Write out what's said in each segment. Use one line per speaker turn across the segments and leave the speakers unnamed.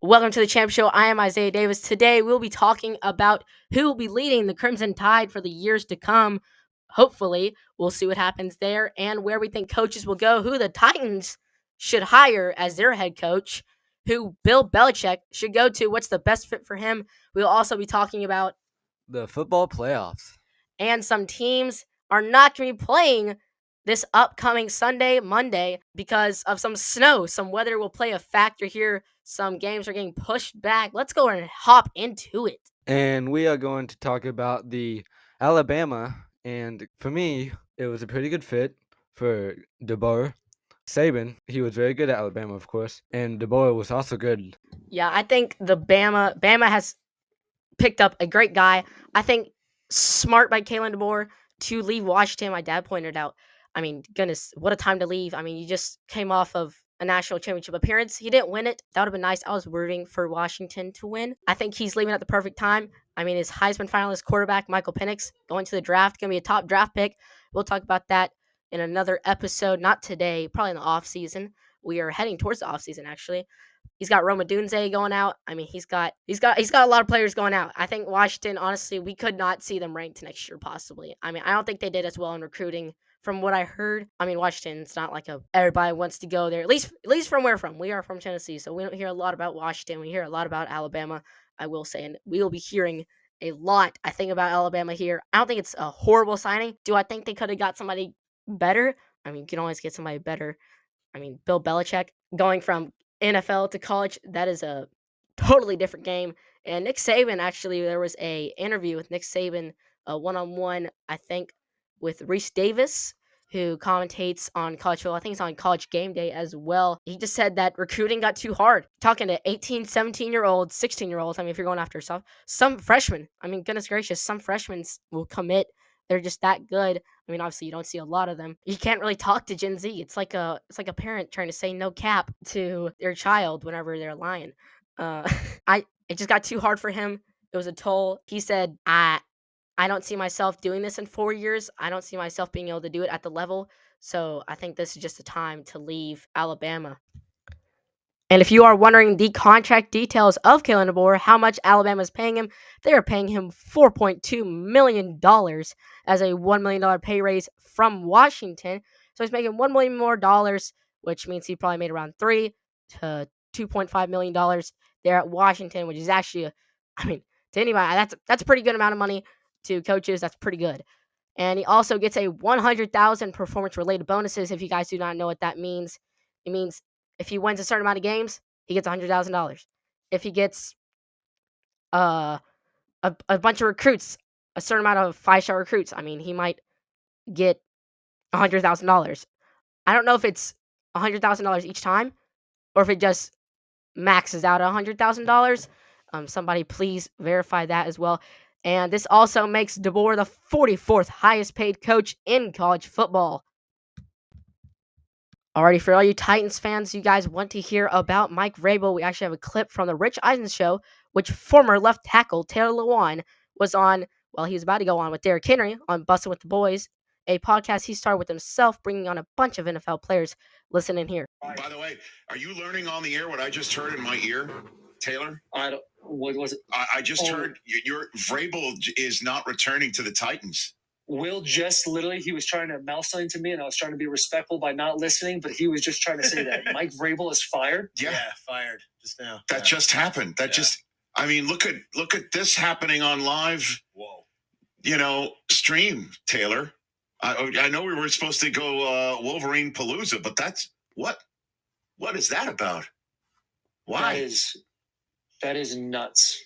Welcome to the Champ Show. I am Isaiah Davis. Today we'll be talking about who will be leading the Crimson Tide for the years to come. Hopefully, we'll see what happens there and where we think coaches will go, who the Titans should hire as their head coach, who Bill Belichick should go to, what's the best fit for him. We'll also be talking about
the football playoffs.
And some teams are not going to be playing this upcoming Sunday, Monday, because of some snow. Some weather will play a factor here. Some games are getting pushed back. Let's go and hop into it.
And we are going to talk about the Alabama. And for me, it was a pretty good fit for DeBoer. Saban, he was very good at Alabama, of course. And DeBoer was also good.
Yeah, I think Bama has picked up a great guy. I think smart by Kalen DeBoer to leave Washington. My dad pointed out, I mean, goodness, what a time to leave. I mean, you just came off of a national championship appearance. He didn't win it. That would have been nice. I was rooting for Washington to win. I think he's leaving at the perfect time. I mean, his Heisman finalist quarterback, Michael Penix, going to the draft, going to be a top draft pick. We'll talk about that in another episode. Not today, probably in the offseason. We are heading towards the offseason, actually. He's got Roma Dunze going out. I mean, he's got a lot of players going out. I think Washington, honestly, we could not see them ranked next year, possibly. I mean, I don't think they did as well in recruiting from what I heard. I mean, Washington's not like everybody wants to go there. At least from where we're from. We are from Tennessee, so we don't hear a lot about Washington. We hear a lot about Alabama, I will say, and we will be hearing a lot, I think, about Alabama here. I don't think it's a horrible signing. Do I think they could have got somebody better? I mean, you can always get somebody better. I mean, Bill Belichick going from NFL to college, that is a totally different game. And Nick Saban, actually, there was a interview with Nick Saban, a one-on-one, I think, with Reese Davis, who commentates on college football. I think it's on College Game Day as well. He just said that recruiting got too hard. Talking to 18, 17-year-olds, 16-year-olds. I mean, if you're going after some freshmen, I mean, goodness gracious, some freshmen will commit. They're just that good. I mean, obviously, you don't see a lot of them. You can't really talk to Gen Z. It's like a parent trying to say no cap to their child whenever they're lying. It just got too hard for him. It was a toll. He said, I don't see myself doing this in 4 years. I don't see myself being able to do it at the level. So I think this is just a time to leave Alabama. And if you are wondering the contract details of Kalen DeBoer, how much Alabama is paying him, they are paying him $4.2 million as a $1 million pay raise from Washington. So he's making $1 million more, which means he probably made around $3 to $2.5 million there at Washington, which is actually, to anybody, that's a pretty good amount of money to coaches. That's pretty good. And he also gets a $100,000 performance-related bonuses. If you guys do not know what that means, it means if he wins a certain amount of games, he gets $100,000. If he gets a bunch of recruits, a certain amount of 5-star recruits, he might get $100,000. I don't know if it's $100,000 each time or if it just maxes out at $100,000. Somebody please verify that as well. And this also makes DeBoer the 44th highest paid coach in college football. Alrighty, for all you Titans fans, you guys want to hear about Mike Vrabel, we actually have a clip from the Rich Eisen Show, which former left tackle Taylor Lewan was on, he was about to go on with Derrick Henry on Bussin' with the Boys, a podcast he started with himself, bringing on a bunch of NFL players. Listen in here.
By the way, are you learning on the air what I just heard in my ear, Taylor?
What was it?
I just heard your Vrabel is not returning to the Titans.
Will just literally, he was trying to mouth something to me, and I was trying to be respectful by not listening, but he was just trying to say that Mike Vrabel is fired.
Yeah,
fired just now.
That just happened. Look at this happening on live.
Whoa.
Stream, Taylor. I know we were supposed to go Wolverine Palooza, but that's what is that about? Why?
That is nuts.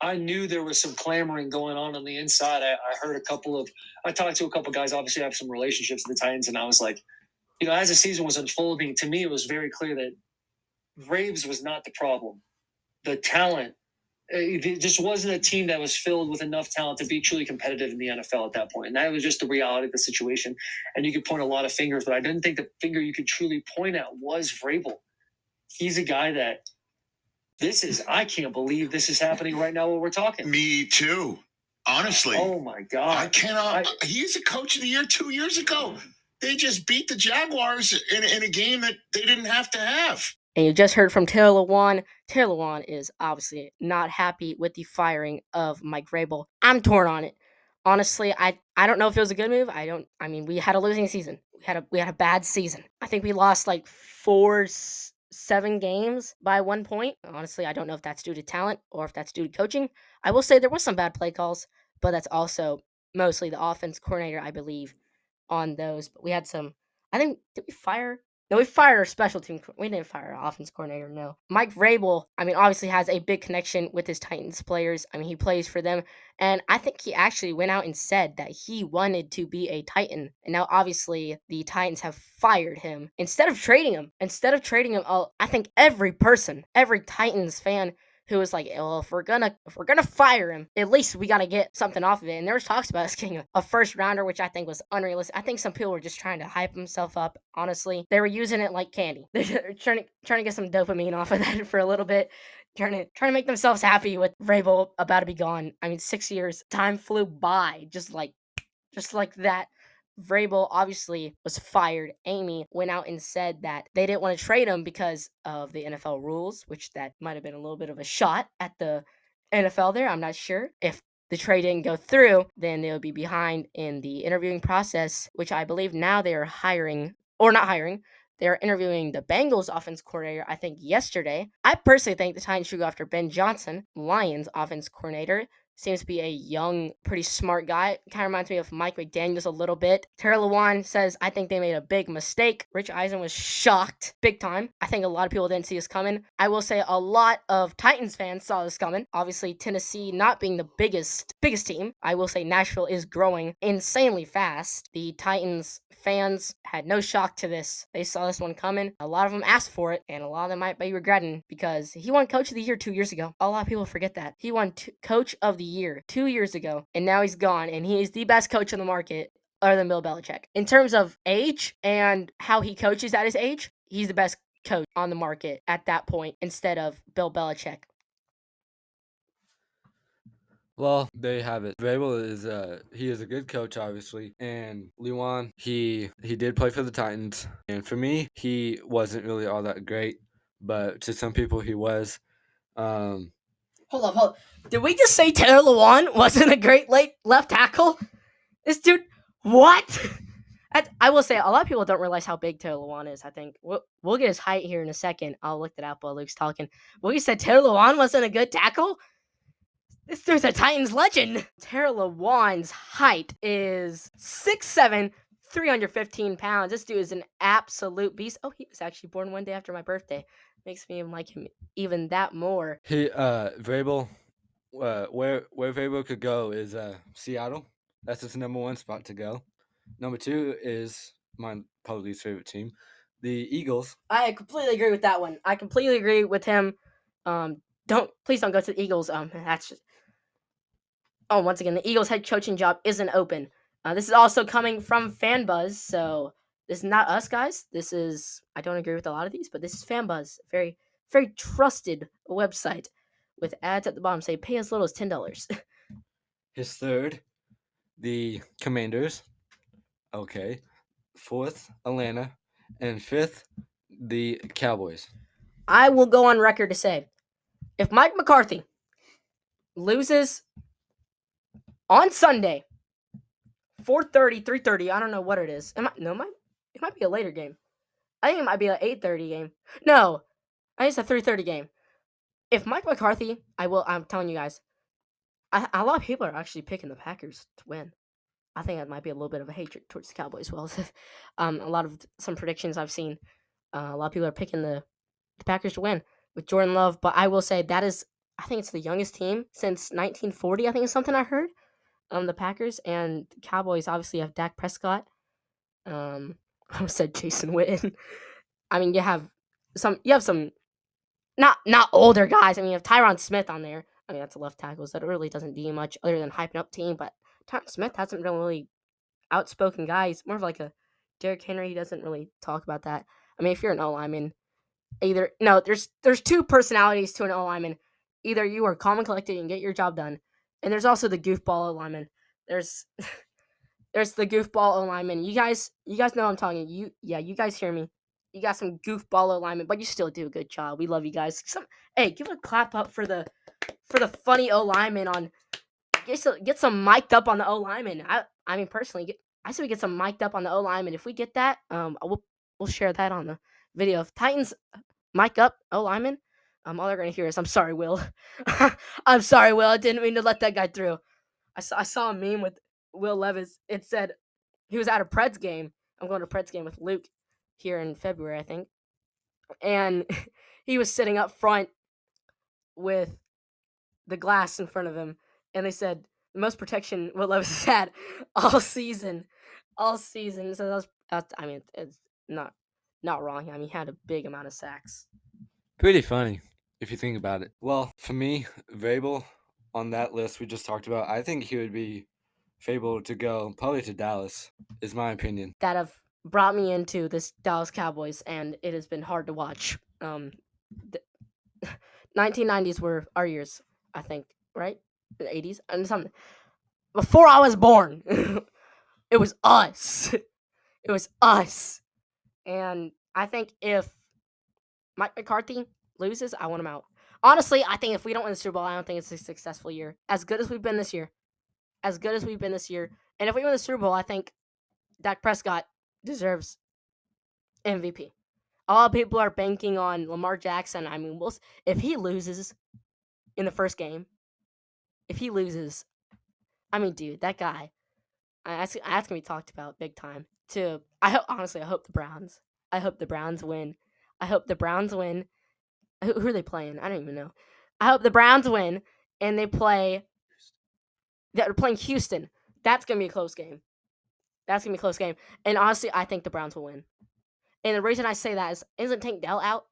I knew there was some clamoring going on the inside. I heard I talked to a couple guys. Obviously, I have some relationships with the Titans, and I was like, as the season was unfolding, to me, it was very clear that Braves was not the problem. The talent, it just wasn't a team that was filled with enough talent to be truly competitive in the NFL at that point. And that was just the reality of the situation. And you could point a lot of fingers, but I didn't think the finger you could truly point at was Vrabel. He's a guy that I can't believe this is happening right now while we're talking.
Me too. Honestly.
Oh my God.
I cannot. He's a coach of the year 2 years ago. They just beat the Jaguars in a game that they didn't have to have.
And you just heard from Taylor Lewan. Taylor Lewan is obviously not happy with the firing of Mike Vrabel. I'm torn on it. Honestly, I don't know if it was a good move. I mean, we had a losing season. We had a bad season. I think we lost like 7 games by 1 point. Honestly, I don't know if that's due to talent or if that's due to coaching. I will say there was some bad play calls, but that's also mostly the offense coordinator, I believe, on those. But we had some. I think did we fire? No, we fired our special team. We didn't fire our offense coordinator. No, Mike Vrabel. I mean, obviously has a big connection with his Titans players. I mean, he plays for them, and I think he actually went out and said that he wanted to be a Titan. And now, obviously, the Titans have fired him instead of trading him. I think every Titans fan who was like, well, if we're gonna fire him, at least we gotta get something off of it. And there was talks about us getting a first rounder, which I think was unrealistic. I think some people were just trying to hype himself up. Honestly, they were using it like candy. They're trying to get some dopamine off of that for a little bit. Trying to make themselves happy with Vrabel about to be gone. I mean, 6 years, time flew by, just like that. Vrabel obviously was fired. Amy went out and said that they didn't want to trade him because of the NFL rules, which that might have been a little bit of a shot at the NFL there. I'm not sure. If the trade didn't go through, then they would be behind in the interviewing process, which I believe now they are hiring, or not hiring. They're interviewing the Bengals offense coordinator, I think, yesterday. I personally think the Titans should go after Ben Johnson, Lions offense coordinator. Seems to be a young, pretty smart guy. Kind of reminds me of Mike McDaniels a little bit. Taylor Lewan says, I think they made a big mistake. Rich Eisen was shocked big time. I think a lot of people didn't see this coming. I will say a lot of Titans fans saw this coming. Obviously, Tennessee not being the biggest team. I will say Nashville is growing insanely fast. The Titans fans had no shock to this. They saw this one coming. A lot of them asked for it, and a lot of them might be regretting because he won Coach of the Year 2 years ago. A lot of people forget that. He won Coach of the Year 2 years ago, and now he's gone, and he is the best coach on the market other than Bill Belichick. In terms of age and how he coaches at his age, he's the best coach on the market at that point instead of Bill Belichick.
Well, there you have it. Vrabel is he is a good coach, obviously, and Lewan he did play for the Titans, and for me he wasn't really all that great, but to some people he was.
Hold up. Did we just say Taylor Lewan wasn't a great left tackle? This dude, what? I will say a lot of people don't realize how big Taylor Lewan is. I think we'll get his height here in a second. I'll look that up while Luke's talking. But you said Taylor Lewan wasn't a good tackle? This dude's a Titans legend. Taylor Lewan's height is 6'7", 315 pounds. This dude is an absolute beast. Oh, he was actually born one day after my birthday. Makes me like him even that more.
Vrabel, where Vrabel could go is Seattle. That's his number 1 spot to go. Number 2 is my probably least favorite team, the Eagles.
I completely agree with that one. I completely agree with him. Please don't go to the Eagles. That's just. Oh, once again, the Eagles head coaching job isn't open. This is also coming from FanBuzz, so this is not us, guys. I don't agree with a lot of these, but this is FanBuzz, very, very trusted website with ads at the bottom say pay as little as $10.
His third, the Commanders. Okay. 4th, Atlanta, and 5th, the Cowboys.
I will go on record to say, if Mike McCarthy loses on Sunday, 4:30, 3:30, I don't know what it is. It might be a later game. I think it might be an 8:30 game. No, I think it's a 3:30 game. If Mike McCarthy, I'm telling you guys, a lot of people are actually picking the Packers to win. I think that might be a little bit of a hatred towards the Cowboys as well. Some predictions I've seen, a lot of people are picking the Packers to win with Jordan Love. But I will say I think it's the youngest team since 1940. I think is something I heard. The Packers and Cowboys obviously have Dak Prescott. I said Jason Witten. I mean, you have some not older guys. I mean, you have Tyron Smith on there. I mean, that's a left tackle, so it really doesn't do much other than hyping up team. But Tyron Smith hasn't been really outspoken guy. He's more of like a Derrick Henry. He doesn't really talk about that. I mean, if you're an O-lineman, there's 2 personalities to an O-lineman. Either you are calm and collected and get your job done, and there's also the goofball O-lineman. There's the goofball O-lineman. You guys know what I'm talking. You guys hear me. You got some goofball alignment, but you still do a good job. We love you guys. Hey, give a clap up for the funny O lineman on. Get some mic'd up on the O lineman. I mean personally, I say we get some mic'd up on the O lineman. If we get that, we'll share that on the video. If Titans mic up O lineman, all they're gonna hear is, "I'm sorry, Will." I'm sorry, Will. I didn't mean to let that guy through. I saw a meme with Will Levis. It said he was at a Preds game. I'm going to a Preds game with Luke here in February, I think. And he was sitting up front with the glass in front of him. And they said the most protection Will Levis has had all season. All season. So that was I mean, it's not wrong. I mean, he had a big amount of sacks.
Pretty funny if you think about it. Well, for me, Vrabel on that list we just talked about, I think he would be favored to go probably to Dallas, is my opinion.
That have brought me into this Dallas Cowboys, and it has been hard to watch. 1990s were our years, I think, right? The 80s and something. Before I was born, it was us. It was us. And I think if Mike McCarthy loses, I want him out. Honestly, I think if we don't win the Super Bowl, I don't think it's a successful year. As good as we've been this year. And if we win the Super Bowl, I think Dak Prescott deserves MVP. A lot of people are banking on Lamar Jackson. I mean, if he loses in the first game, I mean, dude, that guy, that's going to be talked about big time. Honestly, I hope the Browns. I hope the Browns win. Who are they playing? I don't even know. I hope the Browns win, and they're playing Houston. That's going to be a close game. And honestly, I think the Browns will win. And the reason I say that is, isn't Tank Dell out?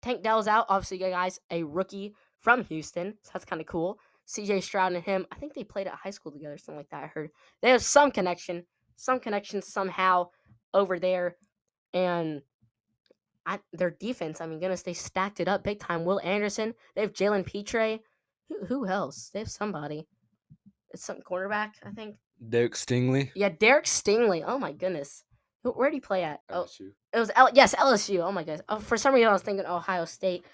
Tank Dell's out. Obviously, guys, a rookie from Houston. So that's kind of cool. CJ Stroud and him, I think they played at high school together, something like that. I heard they have some connection somehow over there. And their defense, I mean, goodness, they stacked it up big time. Will Anderson, they have Jalen Petre. Who else? They have somebody. It's some cornerback, I think.
Derek Stingley.
Yeah, Derek Stingley. Oh my goodness. Where did he play at?
LSU.
It was LSU. Oh my goodness. For some reason, I was thinking Ohio State.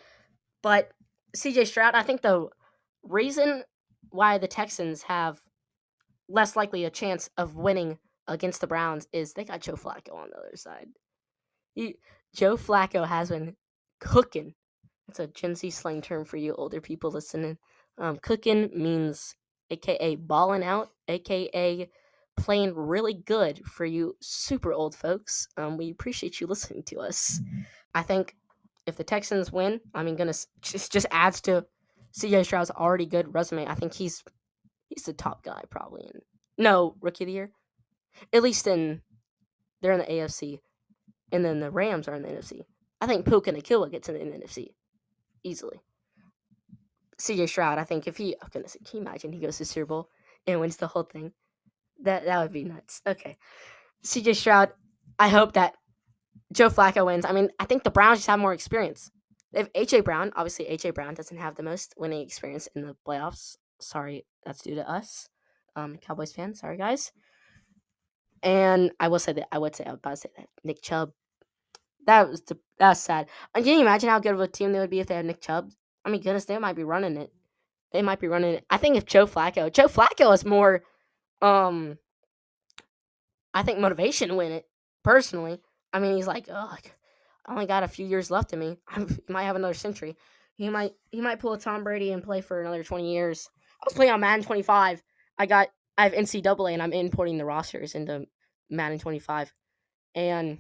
But CJ Stroud, I think the reason why the Texans have less likely a chance of winning against the Browns is they got Joe Flacco on the other side. Joe Flacco has been cooking. It's a Gen Z slang term for you older people listening. Cooking means AKA balling out, AKA playing really good for you super old folks. We appreciate you listening to us. I think if the Texans win, I mean, just adds to CJ Stroud's already good resume. I think he's the top guy probably rookie of the year. At least they're in the AFC, and then the Rams are in the NFC. I think Puka Nacua gets in the NFC easily. CJ Stroud, I think can you imagine he goes to Super Bowl and wins the whole thing? That would be nuts. Okay. CJ Stroud, I hope that Joe Flacco wins. I mean, I think the Browns just have more experience. They have A.J. Brown. Obviously, A.J. Brown doesn't have the most winning experience in the playoffs. Sorry, that's due to us. Cowboys fans. Sorry, guys. And I would say that. Nick Chubb. That's sad. And can you imagine how good of a team they would be if they had Nick Chubb? I mean, goodness, they might be running it. I think if Joe Flacco is more, I think motivation to win it, personally. I mean, he's like, I only got a few years left in me. He might have another century. He might pull a Tom Brady and play for another 20 years. I was playing on Madden 25. I have NCAA, and I'm importing the rosters into Madden 25. And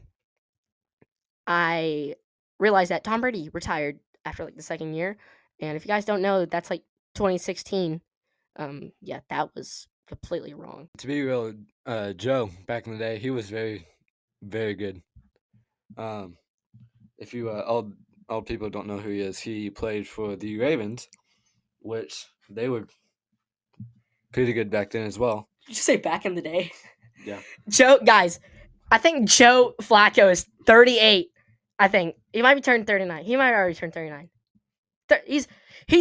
I realized that Tom Brady retired after like the second year. And if you guys don't know, that's like 2016. Yeah, that was completely wrong.
To be real, Joe, back in the day, he was very, very good. If you old people don't know who he is, he played for the Ravens, which they were pretty good back then as well.
Did you say back in the day?
Yeah.
Guys, I think Joe Flacco is 38. I think he might be turning 39. He might already turn 39. He's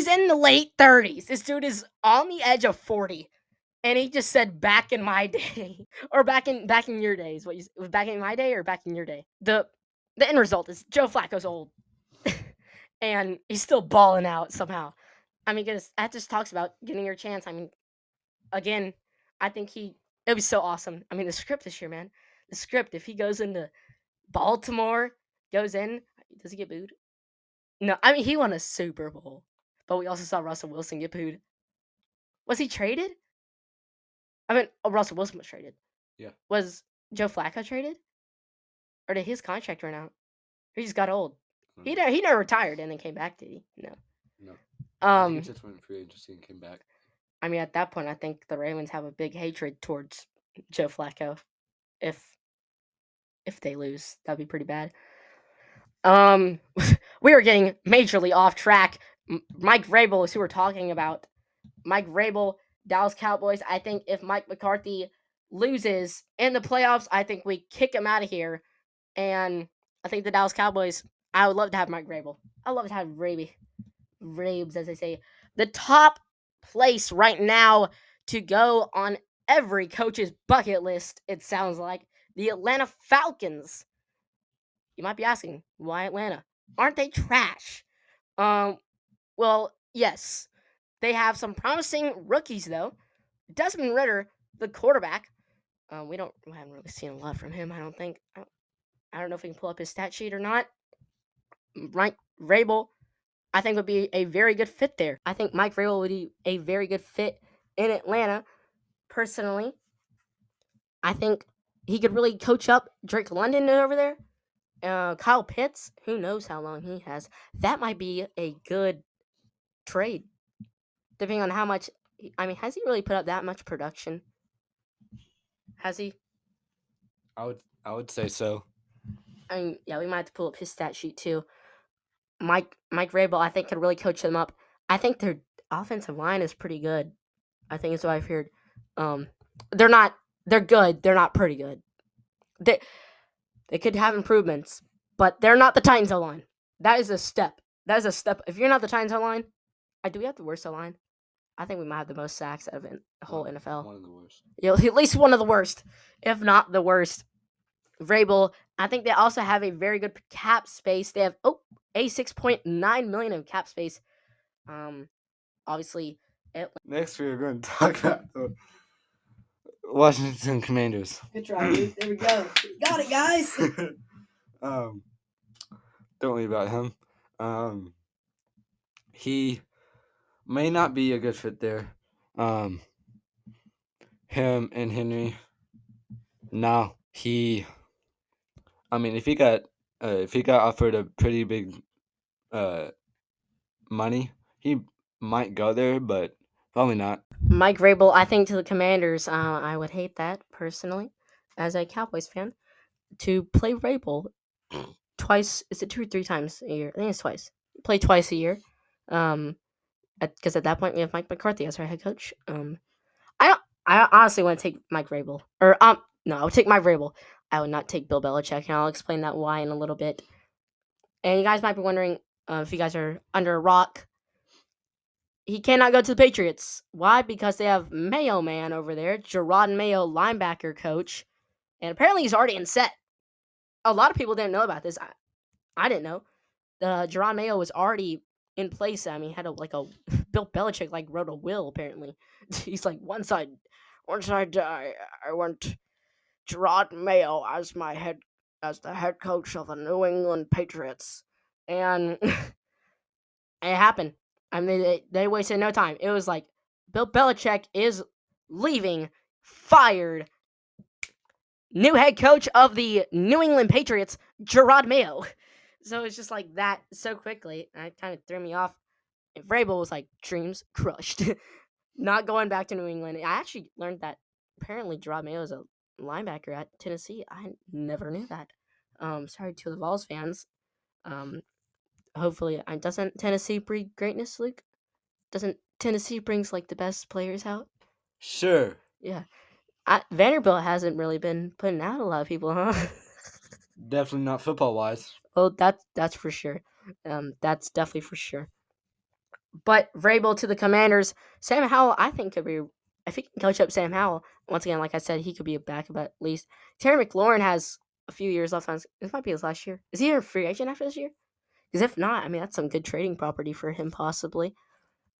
in the late 30s. This dude is on the edge of 40. And he just said back in my day or back in your days. Back in my day or back in your day? The The end result is Joe Flacco's old, and he's still balling out somehow. I mean, that just talks about getting your chance. I mean, again, I think it would be so awesome. I mean, the script this year, man. The script, if he goes into Baltimore, goes in, does he get booed? No, I mean, he won a Super Bowl, but we also saw Russell Wilson get booed. Was he traded? I mean, Russell Wilson was traded.
Yeah.
Was Joe Flacco traded? Or did his contract run out? He just got old. He never retired and then came back, did he? No.
I think he just went free agency and came back.
I mean, at that point, I think the Ravens have a big hatred towards Joe Flacco. If they lose, that'd be pretty bad. We are getting majorly off track. Mike Vrabel is who we're talking about. Mike Vrabel, Dallas Cowboys. I think if Mike McCarthy loses in the playoffs, I think we kick him out of here. And I think the Dallas Cowboys, I would love to have Mike Vrabel. I love to have Vrabes, as they say. The top place right now to go on every coach's bucket list, it sounds like, the Atlanta Falcons. You might be asking, why Atlanta? Aren't they trash? Well, yes. They have some promising rookies, though. Desmond Ridder, the quarterback. We haven't really seen a lot from him, I don't think. I don't know if we can pull up his stat sheet or not. Mike Vrabel, I think, would be a very good fit there. I think Mike Vrabel would be a very good fit in Atlanta, personally. I think he could really coach up Drake London over there. Kyle Pitts, who knows how long he has. That might be a good trade, depending on how much. I mean, has he really put up that much production? Has he?
I would say so.
I mean, yeah, we might have to pull up his stat sheet too. Mike Vrabel, I think, could really coach them up. I think their offensive line is pretty good. I think is what I've heard. They're good. They're not pretty good. They could have improvements, but they're not the Titans O-line. That is a step. If you're not the Titans O-line, do we have the worst O-line? I think we might have the most sacks out of the whole NFL.
One of the worst.
Yeah, at least one of the worst, if not the worst. Vrabel, I think they also have a very good cap space. They have $86.9 million of cap space. Obviously,
next we're going to talk about the Washington Commanders.
Good try, dude. There we go. Got it, guys.
Don't worry about him. He may not be a good fit there. Him and Henry. No, if he got offered a pretty big money, he might go there, but probably not.
Mike Vrabel, I think to the Commanders, I would hate that personally, as a Cowboys fan, to play Vrabel twice. Is it 2 or 3 times a year? I think it's twice. Play twice a year. Because at that point we have Mike McCarthy as our head coach. I honestly want to take Mike Vrabel. No, I would take Mike Vrabel. I would not take Bill Belichick, and I'll explain that why in a little bit. And you guys might be wondering if you guys are under a rock. He cannot go to the Patriots. Why? Because they have Mayo Man over there, Gerard Mayo, linebacker coach, and apparently he's already in set. A lot of people didn't know about this. I didn't know. Gerard Mayo was already in place. I mean, he had a Bill Belichick wrote a will. Apparently, he's like once I die, I want Gerard Mayo as the head coach of the New England Patriots, and it happened. I mean, they wasted no time. It was like Bill Belichick is leaving, fired. New head coach of the New England Patriots, Gerard Mayo. So it's just like that so quickly. And it kind of threw me off. And Vrabel was like, dreams crushed. Not going back to New England. I actually learned that apparently Gerard Mayo is a linebacker at Tennessee. I never knew that. Sorry to the Vols fans. Hopefully, doesn't Tennessee breed greatness, Luke? Doesn't Tennessee brings the best players out?
Sure.
Yeah. Vanderbilt hasn't really been putting out a lot of people, huh?
Definitely not football-wise.
Oh, that's for sure. That's definitely for sure. But Vrabel to the Commanders. Sam Howell, I think, could be... If he can coach up Sam Howell, once again, like I said, he could be a backup at least. Terry McLaurin has a few years left on this might be his last year. Is he a free agent after this year? Because if not, I mean that's some good trading property for him possibly.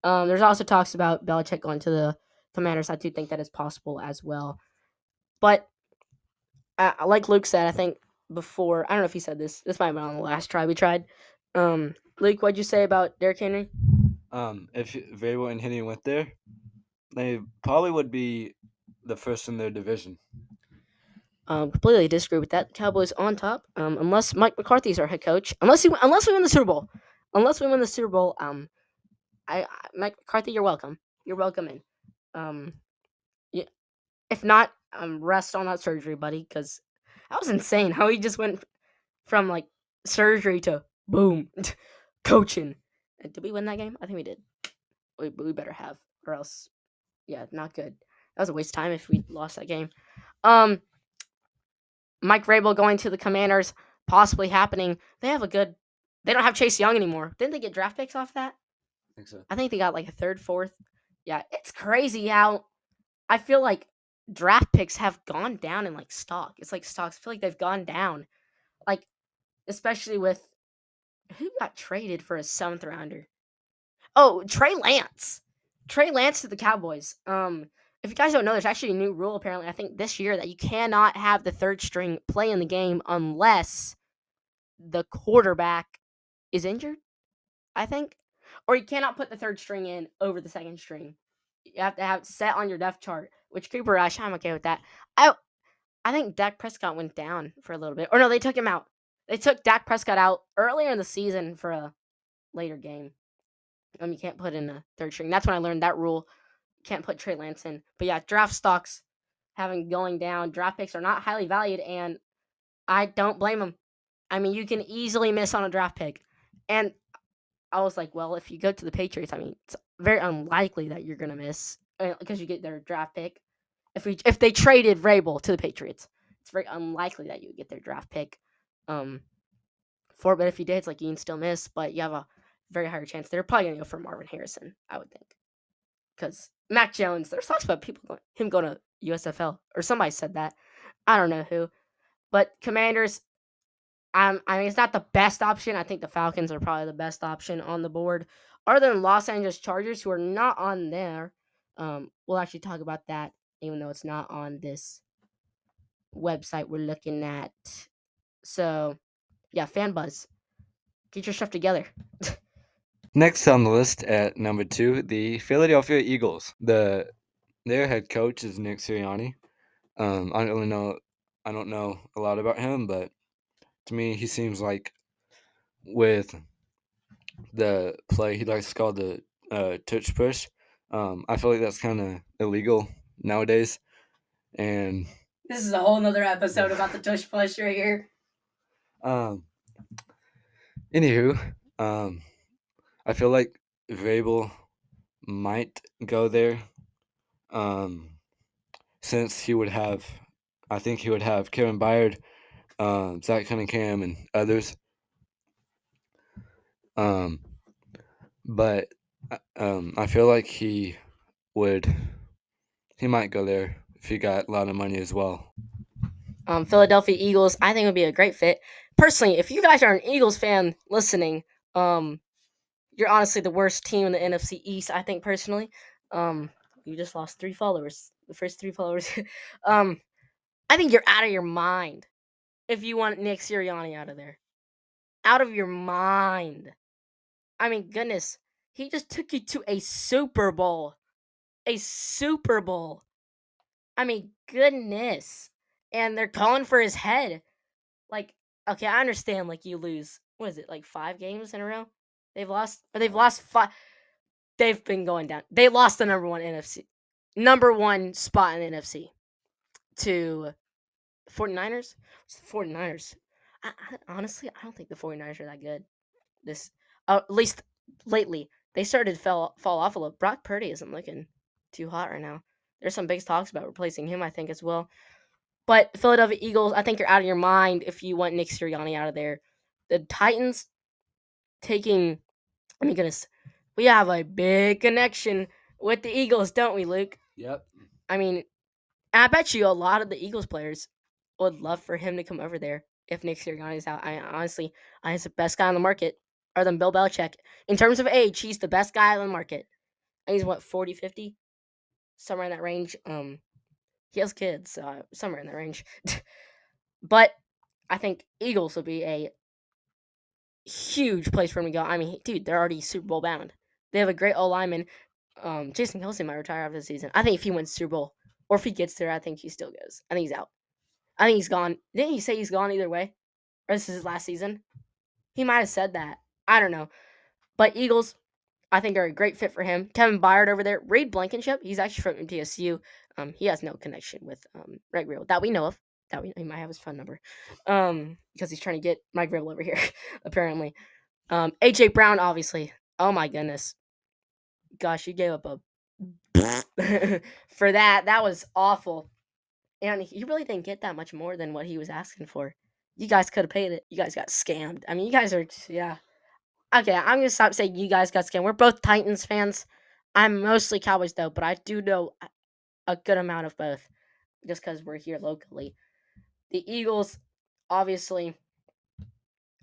There's also talks about Belichick going to the Commanders. I do think that is possible as well. But like Luke said, I think before I don't know if he said this. This might have been on the last try we tried. Luke, what'd you say about Derrick Henry?
If Vrabel and Henry went there, they probably would be the first in their division.
Completely disagree with that. Cowboys on top. Unless Mike McCarthy's our head coach. Unless we win the Super Bowl. Mike McCarthy, you're welcome. You're welcome in. Yeah. If not, rest on that surgery, buddy, because that was insane. How he just went from like surgery to boom, coaching. And did we win that game? I think we did. We better have, or else, yeah, not good. That was a waste of time if we lost that game. Mike Vrabel going to the Commanders, possibly happening. They don't have Chase Young anymore. Didn't they get draft picks off that?
I think so.
I think they got like a third, fourth. Yeah, it's crazy how I feel like draft picks have gone down in like stock. It's like stocks. I feel like they've gone down. Like, especially with who got traded for a 7th rounder? Oh, Trey Lance. Trey Lance to the Cowboys. If you guys don't know, there's actually a new rule apparently, I think this year, that you cannot have the third string play in the game unless the quarterback is injured, I think. Or you cannot put the third string in over the second string. You have to have it set on your depth chart, which Cooper Rush, I'm okay with that. I think Dak Prescott went down for a little bit. Or no, they took him out. They took Dak Prescott out earlier in the season for a later game. You can't put in a third string. That's when I learned that rule. You can't put Trey Lance in. But yeah, draft stocks going down. Draft picks are not highly valued, and I don't blame them. I mean, you can easily miss on a draft pick. And I was like, well, if you go to the Patriots, I mean, it's very unlikely that you're going to miss because you get their draft pick. If they traded Vrabel to the Patriots, it's very unlikely that you would get their draft pick. But if you did, it's like you can still miss, but you have a very higher chance. They're probably going to go for Marvin Harrison, I would think. Because Mac Jones, there's talks about him going to USFL, or somebody said that. I don't know who. But Commanders, I mean, it's not the best option. I think the Falcons are probably the best option on the board. Other than Los Angeles Chargers, who are not on there. We'll actually talk about that, even though it's not on this website we're looking at. So, yeah, fan buzz. Get your stuff together.
Next on the list at number 2, the Philadelphia Eagles. Their head coach is Nick Sirianni. I don't know a lot about him, but to me, he seems like with the play he likes to call the touch push. I feel like that's kind of illegal nowadays. And
this is a whole nother episode about the tush push right here.
Anywho, I feel like Vrabel might go there. Since I think he would have Kevin Byard, Zach Cunningham, and others. But I feel like he might go there if he got a lot of money as well.
Philadelphia Eagles, I think would be a great fit. Personally, if you guys are an Eagles fan listening, you're honestly the worst team in the NFC East, I think personally. You just lost 3 followers. The first 3 followers. I think you're out of your mind if you want Nick Sirianni out of there. Out of your mind. I mean, goodness. He just took you to a Super Bowl. A Super Bowl. I mean, goodness. And they're calling for his head. Like, okay, I understand, like, you lose, what is it, like 5 games in a row? They've lost 5. They've been going down. They lost the number 1 spot in the NFC to the 49ers. It's the 49ers. Honestly, I don't think the 49ers are that good. At least lately. They started to fall off a little. Brock Purdy isn't looking too hot right now. There's some big talks about replacing him, I think, as well. But Philadelphia Eagles, I think you're out of your mind if you want Nick Sirianni out of there. The Titans taking, I mean, goodness, we have a big connection with the Eagles, don't we, Luke?
Yep.
I mean, I bet you a lot of the Eagles players would love for him to come over there if Nick Sirianni's out. Honestly, he's the best guy on the market, other than Bill Belichick. In terms of age, he's the best guy on the market. And he's what, 40, 50? Somewhere in that range. He has kids, so somewhere in that range. But I think Eagles will be a huge place for him to go. I mean, dude, they're already Super Bowl bound. They have a great O lineman. Jason Kelsey might retire after the season. I think if he wins Super Bowl, or if he gets there, I think he still goes. I think he's out. I think he's gone. Didn't he say he's gone either way? Or this is his last season? He might have said that. I don't know. But Eagles, I think, are a great fit for him. Kevin Byard over there. Reed Blankenship, he's actually from MTSU. He has no connection with Mike Vrabel that we know of. He might have his phone number. Because he's trying to get Mike Vrabel over here, apparently. AJ Brown, obviously. Oh my goodness. Gosh, you gave up a for that. That was awful. And he really didn't get that much more than what he was asking for. You guys could have paid it. You guys got scammed. I mean, you guys are, yeah. Okay, I'm going to stop saying you guys got scammed. We're both Titans fans. I'm mostly Cowboys, though, but I do know a good amount of both just because we're here locally. The Eagles, obviously,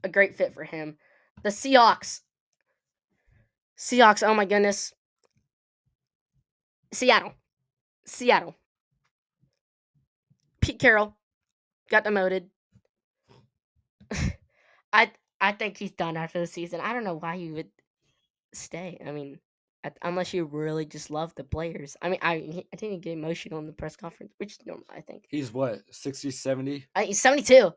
a great fit for him. The Seahawks, oh my goodness. Seattle. Pete Carroll got demoted. I think he's done after the season. I don't know why you would stay. I mean, unless you really just love the players. I mean, I think he get emotional in the press conference, which is normal, I think.
He's what, 60, 70?
He's 72.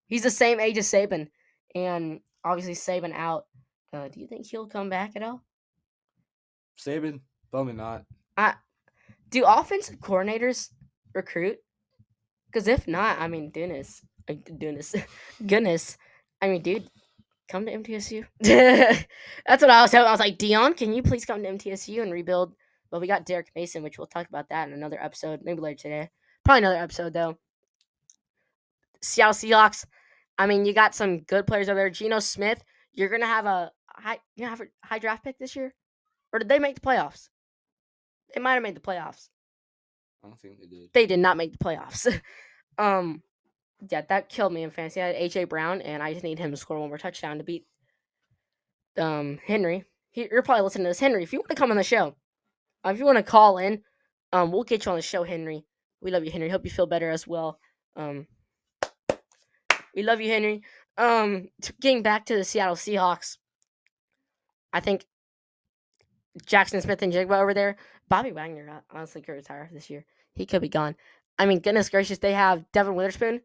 He's the same age as Saban. And obviously Saban out. Do you think he'll come back at all?
Saban? Probably not.
Do offensive coordinators recruit? Because if not, I mean, goodness. I mean, dude, come to MTSU. That's what I was telling. I was like, Dion, can you please come to MTSU and rebuild? But we got Derek Mason, which we'll talk about that in another episode, maybe later today. Probably another episode, though. Seattle Seahawks. I mean, you got some good players over there. Geno Smith, you're gonna have a high draft pick this year, or did they make the playoffs? They might have made the playoffs.
I don't think they did.
They did not make the playoffs. Yeah, that killed me in fantasy. I had AJ Brown, and I just need him to score one more touchdown to beat Henry. You're probably listening to this, Henry. If you want to come on the show, if you want to call in, we'll get you on the show, Henry. We love you, Henry. Hope you feel better as well. We love you, Henry. Getting back to the Seattle Seahawks, I think Jackson Smith and Jigba over there. Bobby Wagner honestly could retire this year. He could be gone. I mean, goodness gracious, they have Devin Witherspoon.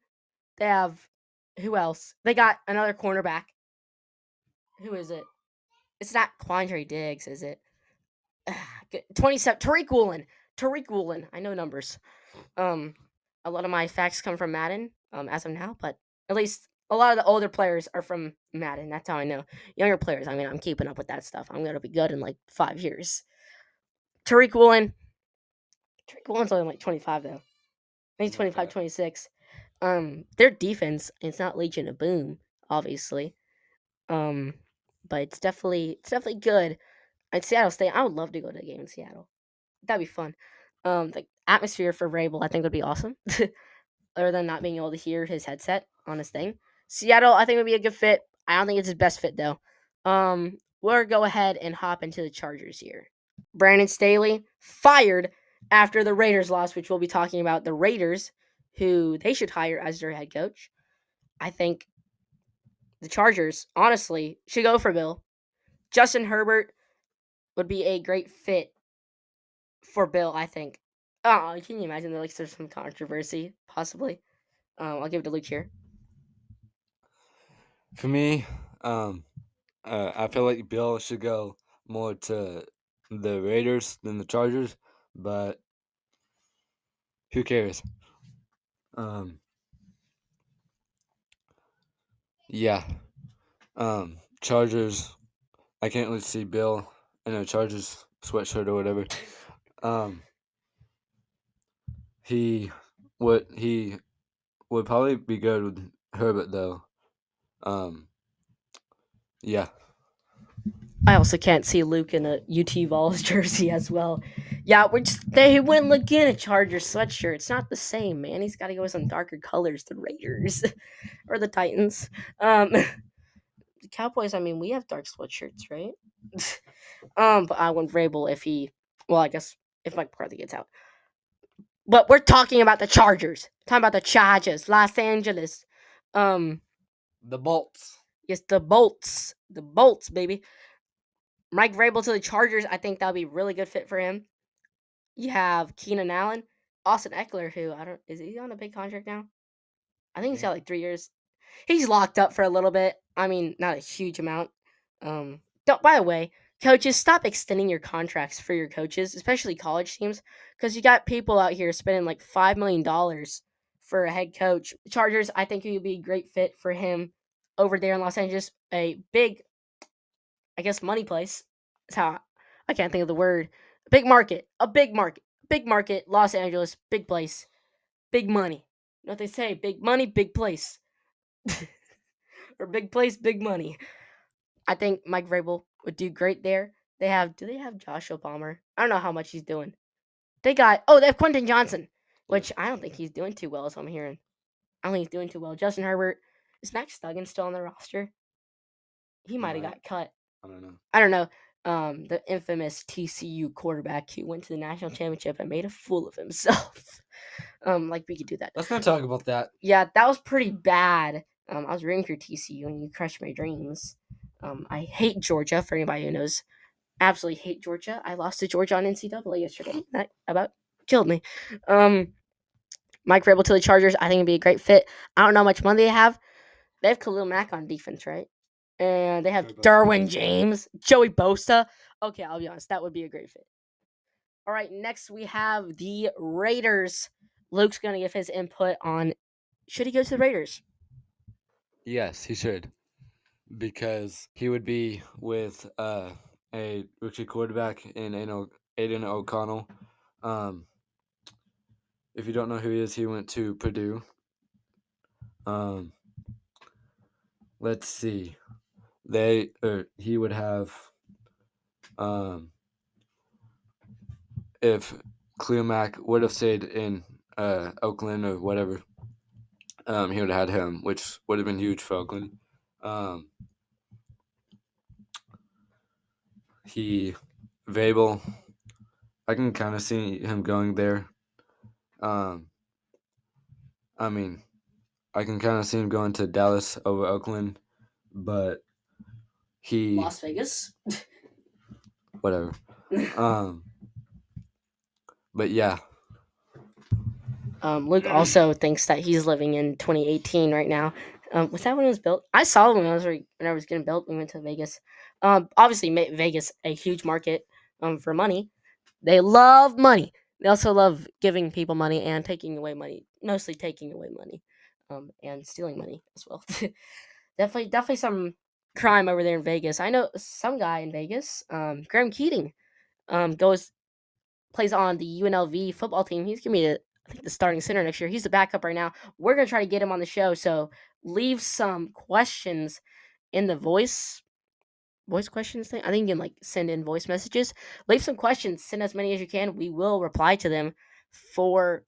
They have who else? They got another cornerback. Who is it? It's not Quandre Diggs, is it? 27. Tariq Woolen. I know numbers. A lot of my facts come from Madden, as of now, but at least a lot of the older players are from Madden. That's how I know. Younger players, I mean, I'm keeping up with that stuff. I'm going to be good in like 5 years. Tariq Woolen's only like 25, though. I think he's 25, 26. Their defense, it's not Legion of Boom, obviously. But it's definitely good. At Seattle State, I would love to go to a game in Seattle. That'd be fun. The atmosphere for Vrabel, I think, would be awesome. Other than not being able to hear his headset on his thing. Seattle, I think, would be a good fit. I don't think it's his best fit, though. We'll go ahead and hop into the Chargers here. Brandon Staley fired after the Raiders loss, which we'll be talking about. The Raiders, who they should hire as their head coach. I think the Chargers, honestly, should go for Bill. Justin Herbert would be a great fit for Bill, I think. Oh, can you imagine there's some controversy, possibly? I'll give it to Luke here.
For me, I feel like Bill should go more to the Raiders than the Chargers, but who cares? Yeah. Chargers. I can't really see Bill in a Chargers sweatshirt or whatever. He would probably be good with Herbert though. Yeah.
I also can't see Luke in a UT Vols jersey as well. Yeah, they wouldn't look in a Chargers sweatshirt. It's not the same, man. He's got to go with some darker colors. The Raiders or the Titans. The Cowboys. I mean, we have dark sweatshirts, right? But I want Vrabel if he. Well, I guess if Mike McCarthy gets out. But we're talking about the Chargers. Talking about the Chargers, Los Angeles.
The Bolts.
Yes, the Bolts, baby. Mike Vrabel to the Chargers. I think that would be a really good fit for him. You have Keenan Allen, Austin Eckler, who I don't is he on a big contract now? I think he's got like 3 years. He's locked up for a little bit. I mean, not a huge amount. Don't. By the way, coaches, stop extending your contracts for your coaches, especially college teams, because you got people out here spending like $5 million for a head coach. Chargers, I think it would be a great fit for him over there in Los Angeles. A big, I guess, money place. That's how I can't think of the word. Big market, big market. Los Angeles, big place, big money. You know what they say? Big money, big place. Or big place, big money. I think Mike Vrabel would do great there. Do they have Joshua Palmer? I don't know how much he's doing. They have Quentin Johnson, which I don't think he's doing too well, as I'm hearing. I don't think he's doing too well. Justin Herbert. Is Max Duggan still on the roster? He might have got cut. I don't know. The infamous TCU quarterback who went to the national championship and made a fool of himself. Like we could do that.
Let's not talk about that.
Yeah, that was pretty bad. I was rooting for TCU and you crushed my dreams. I hate Georgia, for anybody who knows. Absolutely hate Georgia. I lost to Georgia on NCAA yesterday. That about killed me. Mike Vrabel to the Chargers, I think it'd be a great fit. I don't know how much money they have. They have Khalil Mack on defense, right? And they have Derwin James, Joey Bosa. Okay, I'll be honest. That would be a great fit. All right, next we have the Raiders. Luke's going to give his input on should he go to the Raiders?
Yes, he should. Because he would be with a rookie quarterback in Aiden O'Connell. If you don't know who he is, he went to Purdue. Let's see. He would have if Khalil Mack would have stayed in Oakland or whatever, he would have had him, which would have been huge for Oakland. Vrabel, I can kind of see him going there. I mean, I can kind of see him going to Dallas over Oakland, but
Las Vegas.
Whatever. But yeah.
Luke also thinks that he's living in 2018 right now. Was that when it was built? I saw it when I was getting built. We went to Vegas. Obviously, Vegas a huge market for money. They love money. They also love giving people money and taking away money. Mostly taking away money, and stealing money as well. definitely some crime over there in Vegas. I know some guy in Vegas, Graham Keating, plays on the UNLV football team. He's gonna be I think the starting center next year. He's the backup right now. We're gonna try to get him on the show. So leave some questions in the voice questions thing. I think you can like send in voice messages. Leave some questions. Send as many as you can. We will reply to them for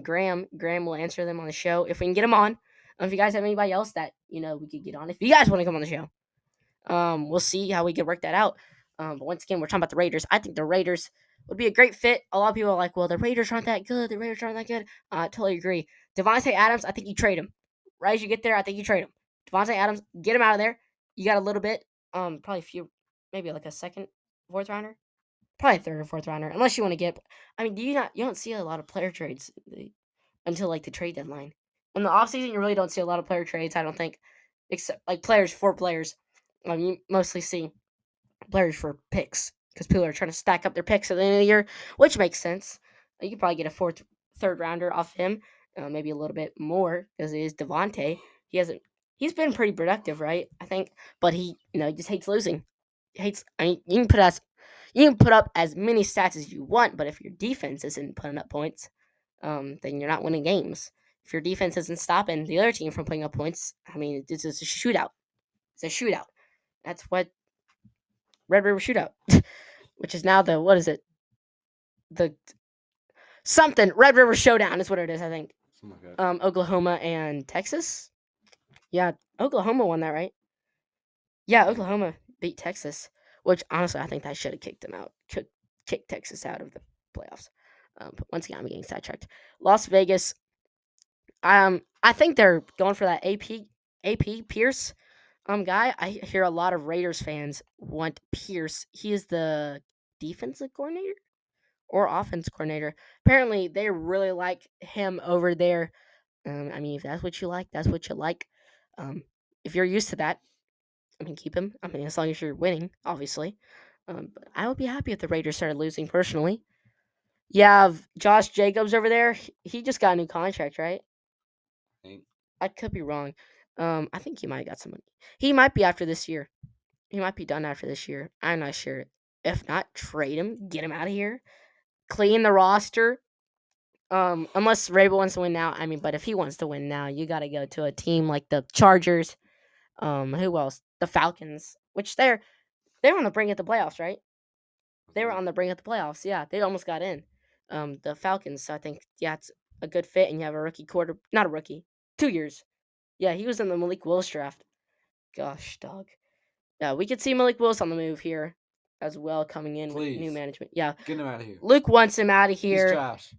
Graham. Graham will answer them on the show if we can get him on. If you guys have anybody else that we could get on, if you guys want to come on the show, we'll see how we can work that out. But once again, we're talking about the Raiders. I think the Raiders would be a great fit. A lot of people are like, well, the Raiders aren't that good. The Raiders aren't that good. I totally agree. Devontae Adams, I think you trade him. Right as you get there, I think you trade him. Devontae Adams, get him out of there. You got a little bit, probably a few, maybe like a second, fourth rounder. Probably third or fourth rounder, unless you want to get. I mean, you don't see a lot of player trades until like the trade deadline. In the offseason, you really don't see a lot of player trades, I don't think, except like players for players. You mostly see players for picks because people are trying to stack up their picks at the end of the year, which makes sense. You could probably get a third rounder off him, maybe a little bit more because it is Devontae. He's been pretty productive, right? I think, but he just hates losing. You can put up as many stats as you want, but if your defense isn't putting up points, then you're not winning games. If your defense isn't stopping the other team from putting up points, I mean, it's a shootout. It's a shootout. That's what Red River Shootout, which is now what is it? the something Red River Showdown is what it is. I think
Something like that.
Oklahoma and Texas. Yeah, Oklahoma won that, right? Yeah, Oklahoma beat Texas, which honestly I think that should have kicked them out. Kicked Texas out of the playoffs. But once again, I'm getting sidetracked. Las Vegas. I think they're going for that AP Pierce guy. I hear a lot of Raiders fans want Pierce. He is the defensive coordinator or offense coordinator. Apparently, they really like him over there. I mean, if that's what you like, that's what you like. If you're used to that, I mean, keep him. I mean, as long as you're winning, obviously. But I would be happy if the Raiders started losing personally. You have Josh Jacobs over there. He just got a new contract, right?
Ain't-
I could be wrong. I think he might have got some money. He might be after this year. He might be done after this year. I'm not sure. If not, trade him, get him out of here, clean the roster. Unless Vrabel wants to win now. I mean, but if he wants to win now, you got to go to a team like the Chargers. Who else? The Falcons, which they're on the brink of the playoffs, right? They were on the brink of the playoffs. Yeah, they almost got in. The Falcons, I think, yeah, it's a good fit, and you have a rookie not a rookie, 2 years. Yeah, he was in the Malik Willis draft. Gosh, dog. Yeah, we could see Malik Willis on the move here as well, coming in with new
Please.
management. Yeah,
Get him out of here.
Luke wants him out of
He's
here.
trash.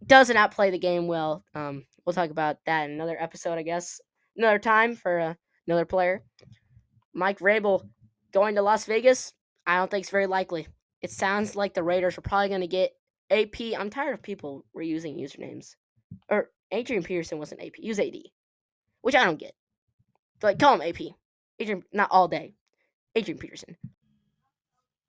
Doesn't outplay the game well. We'll talk about that in another episode, I guess. Another time for another player. Mike Vrabel going to Las Vegas. I don't think it's very likely. It sounds like the Raiders are probably going to get AP. I'm tired of people reusing usernames. Or Adrian Peterson wasn't AP. He was AD, which I don't get. Like, call him AP. Adrian, not all day. Adrian Peterson.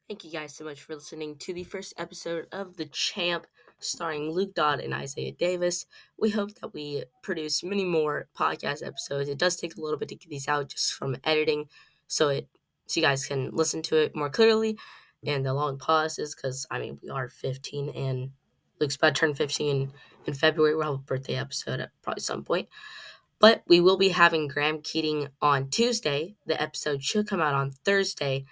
Thank you guys so much for listening to the first episode of The Champ, starring Luke Dodd and Isaiah Davis. We hope that we produce many more podcast episodes. It does take a little bit to get these out just from editing, so you guys can listen to it more clearly. And the long pauses, because I mean we are 15, and Luke's about to turn 15 in February. We'll have a birthday episode at probably some point. But we will be having Graham Keating on Tuesday. The episode should come out on Thursday.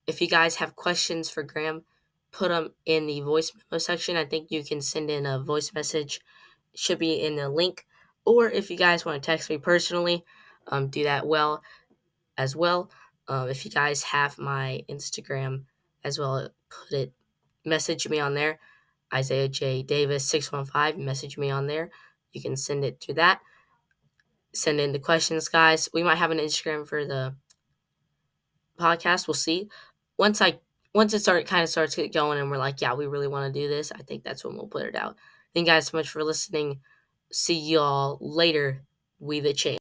If you guys have questions for Graham, put them in the voice memo section. I think you can send in a voice message. It should be in the link. Or if you guys want to text me personally, do that as well. If you guys have my Instagram as well, message me on there. Isaiah J. Davis 615. Message me on there. You can send it to that. Send in the questions, guys. We might have an Instagram for the podcast. We'll see. Once it starts going and we're like, yeah, we really want to do this, I think that's when we'll put it out. Thank you guys so much for listening. See y'all later. We the Champ.